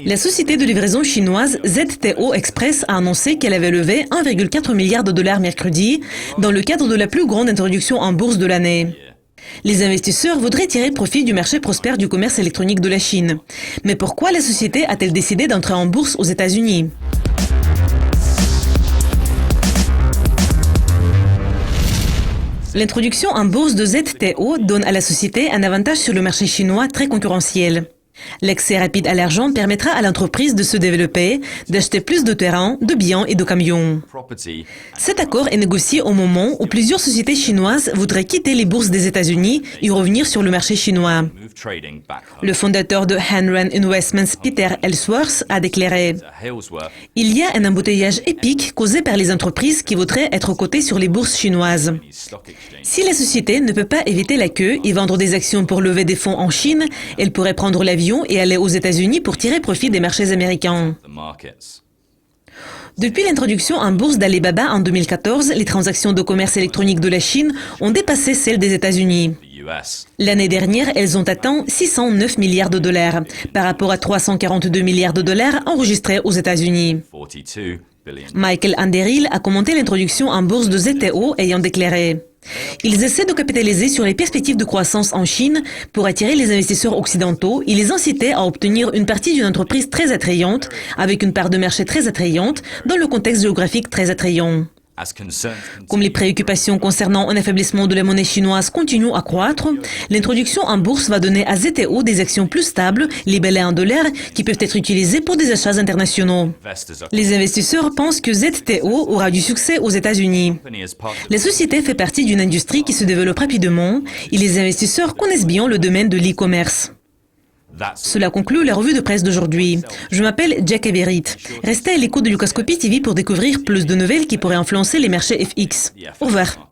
La société de livraison chinoise ZTO Express a annoncé qu'elle avait levé 1,4 milliard de dollars mercredi dans le cadre de la plus grande introduction en bourse de l'année. Les investisseurs voudraient tirer profit du marché prospère du commerce électronique de la Chine. Mais pourquoi la société a-t-elle décidé d'entrer en bourse aux États-Unis ? L'introduction en bourse de ZTO donne à la société un avantage sur le marché chinois très concurrentiel. L'accès rapide à l'argent permettra à l'entreprise de se développer, d'acheter plus de terrains, de biens et de camions. Cet accord est négocié au moment où plusieurs sociétés chinoises voudraient quitter les bourses des États-Unis et revenir sur le marché chinois. Le fondateur de Hanran Investments, Peter Ellsworth, a déclaré « Il y a un embouteillage épique causé par les entreprises qui voudraient être cotées sur les bourses chinoises. Si la société ne peut pas éviter la queue et vendre des actions pour lever des fonds en Chine, elle pourrait prendre l'avion et aller aux États-Unis pour tirer profit des marchés américains. » Depuis l'introduction en bourse d'Alibaba en 2014, les transactions de commerce électronique de la Chine ont dépassé celles des États-Unis. L'année dernière, elles ont atteint 609 milliards de dollars, par rapport à 342 milliards de dollars enregistrés aux États-Unis. Michael Anderhill a commenté l'introduction en bourse de ZTO ayant déclaré « Ils essaient de capitaliser sur les perspectives de croissance en Chine pour attirer les investisseurs occidentaux et les inciter à obtenir une partie d'une entreprise très attrayante, avec une part de marché très attrayante, dans le contexte géographique très attrayant. » Comme les préoccupations concernant un affaiblissement de la monnaie chinoise continuent à croître, l'introduction en bourse va donner à ZTO des actions plus stables, libellées en dollars, qui peuvent être utilisées pour des achats internationaux. Les investisseurs pensent que ZTO aura du succès aux États-Unis. La société fait partie d'une industrie qui se développe rapidement et les investisseurs connaissent bien le domaine de l'e-commerce. Cela conclut la revue de presse d'aujourd'hui. Je m'appelle Jack Everett. Restez à l'écoute de Lucascopy TV pour découvrir plus de nouvelles qui pourraient influencer les marchés FX. Au revoir.